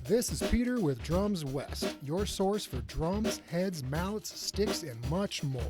This is Peter with Drums West, your source for drums, heads, mallets, sticks, and much more.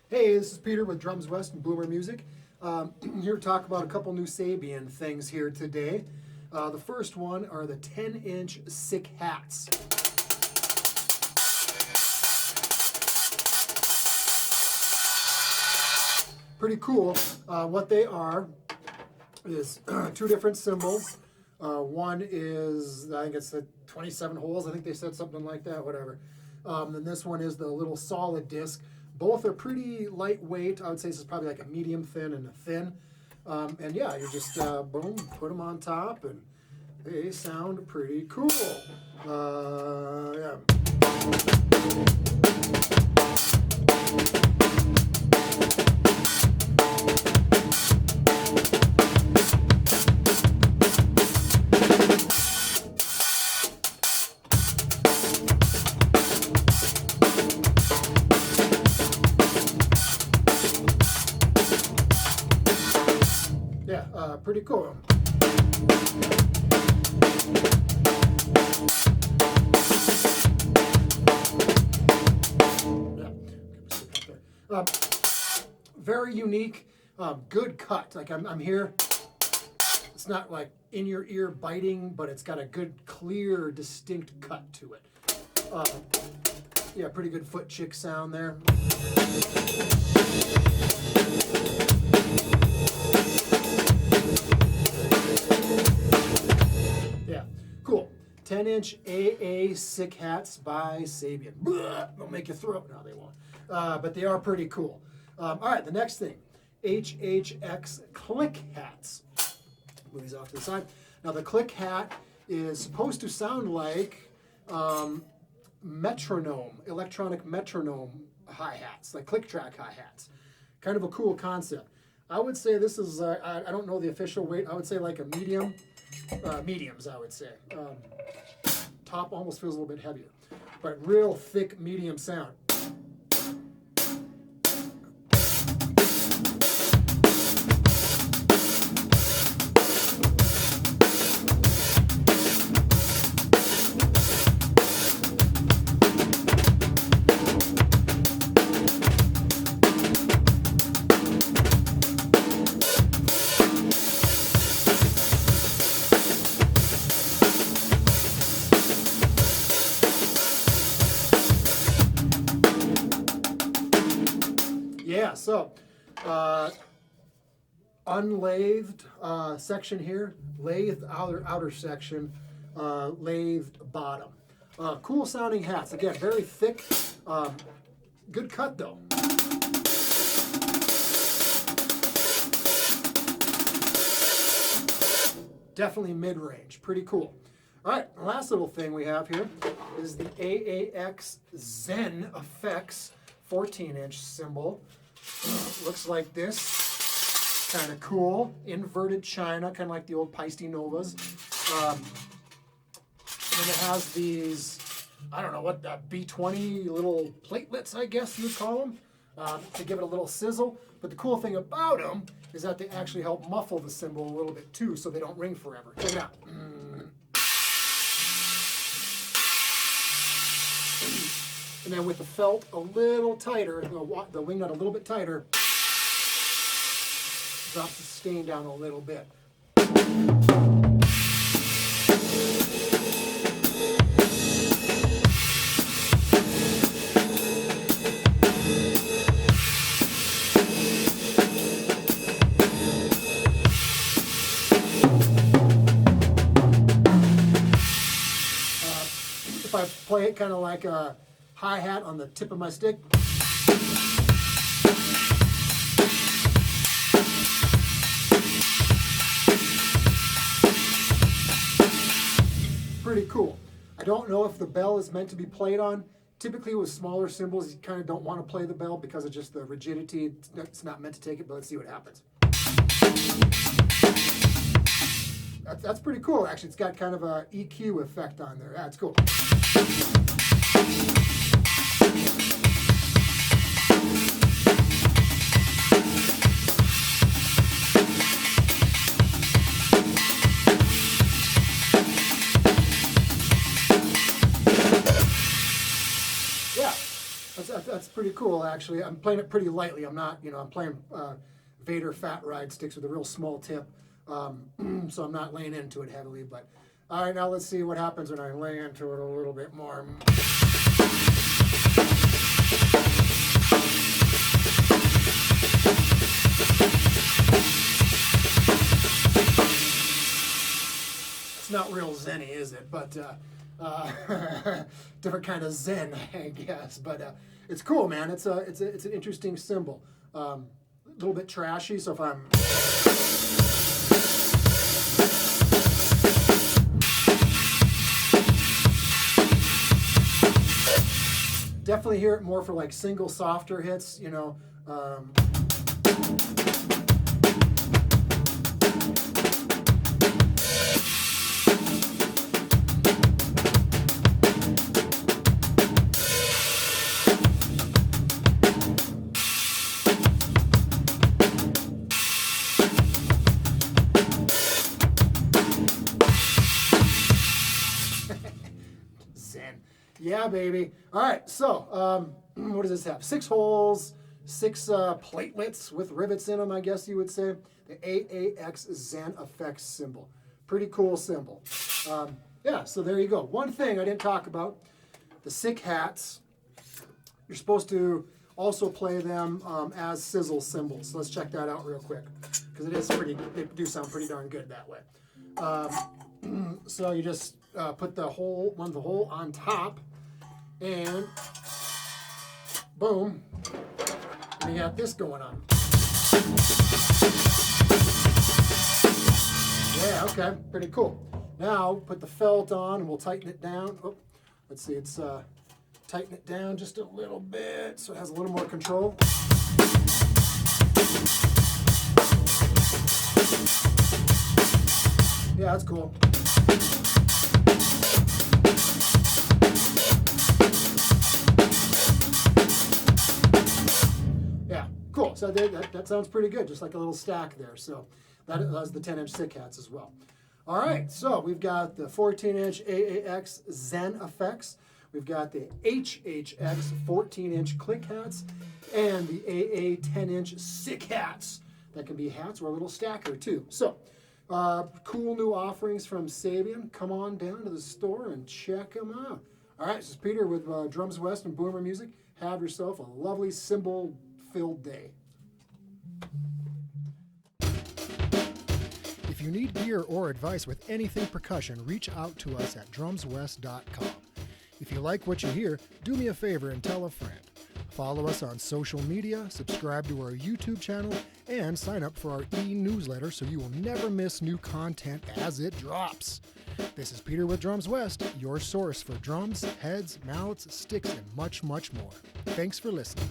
Hey, this is Peter with Drums West and Boomer Music. Here to talk about a couple new Sabian things here today. The first one are the 10-inch sick hats. Pretty cool. What they are is two different cymbals. One is, I think it's 27 holes. I think they said something like that, whatever. And this one is the little solid disc. Both are pretty lightweight. I would say this is probably like a medium thin and a thin. And yeah, you just, boom, put them on top and they sound pretty cool. Yeah. Pretty cool. Yeah. Very unique, good cut. Like I'm here. It's not like in your ear biting, but it's got a good, clear, distinct cut to it. Yeah, pretty good foot chick sound there. Yeah, cool. 10-inch AA sick hats by Sabian. Blah, they'll make you throw up. No, they won't. But they are pretty cool. All right, the next thing. HHX Click Hats. Move these off to the side. Now, the Click Hat is supposed to sound like metronome, electronic metronome hi-hats, like click track hi-hats. Kind of a cool concept. I would say this is, I don't know the official weight, I would say like a medium, mediums I would say. Top almost feels a little bit heavier, but real thick medium sound. Yeah, so unlathed section here, lathed outer section, lathed bottom. Cool sounding hats. Again, very thick. Good cut though. Definitely mid-range. Pretty cool. All right, the last little thing we have here is the AAX Zen Effects 14-inch cymbal. Looks like this. Kind of cool. Inverted china, kind of like the old Paiste Novas. And it has these, I don't know what, B20 little platelets, I guess you would call them, to give it a little sizzle. But the cool thing about them is that they actually help muffle the cymbal a little bit too, so they don't ring forever. Check it out. And then with the felt a little tighter, the wing nut a little bit tighter, drops the stain down a little bit. If I play it kind of like a hi-hat on the tip of my stick, pretty cool. I don't know if the bell is meant to be played on. Typically with smaller cymbals, you kind of don't want to play the bell because of just the rigidity. It's not meant to take it, but let's see what happens. That's pretty cool, actually. It's got kind of a EQ effect on there. That's cool. Yeah, that's pretty cool, actually. I'm playing it pretty lightly. I'm not, I'm playing Vader Fat Ride sticks with a real small tip. So I'm not laying into it heavily, but all right, now let's see what happens when I lay into it a little bit more. It's not real zen-y, is it? But different kind of zen, I guess. But it's cool, man. It's an interesting cymbal. A little bit trashy, so if I'm definitely hear it more for like single softer hits, Zen. Yeah, baby. All right, so what does this have? 6 holes, 6 platelets with rivets in them, I guess you would say. The AAX Zen Effects cymbal. Pretty cool cymbal. Yeah, so there you go. One thing I didn't talk about, the sick hats. You're supposed to also play them as sizzle cymbals. So let's check that out real quick, because they do sound pretty darn good that way. So you just put the hole on top, and boom, and you got this going on. Yeah, okay, pretty cool. Now put the felt on, and we'll tighten it down. Oh, let's see, it's tighten it down just a little bit so it has a little more control. Yeah, that's cool. Yeah, cool. So that sounds pretty good, just like a little stack there. So that has the 10-inch sick hats as well. All right, so we've got the 14-inch AAX Zen Effects. We've got the HHX 14-inch Click Hats and the AA 10-inch Sick Hats. That can be hats or a little stacker too. So, cool new offerings from Sabian. Come on down to the store and check them out. All right, this is Peter with Drums West and Boomer Music. Have yourself a lovely cymbal-filled day. If you need gear or advice with anything percussion, reach out to us at drumswest.com. If you like what you hear, do me a favor and tell a friend. Follow us on social media, subscribe to our YouTube channel, and sign up for our e-newsletter so you will never miss new content as it drops. This is Peter with Drums West, your source for drums, heads, mallets, sticks, and much, much more. Thanks for listening.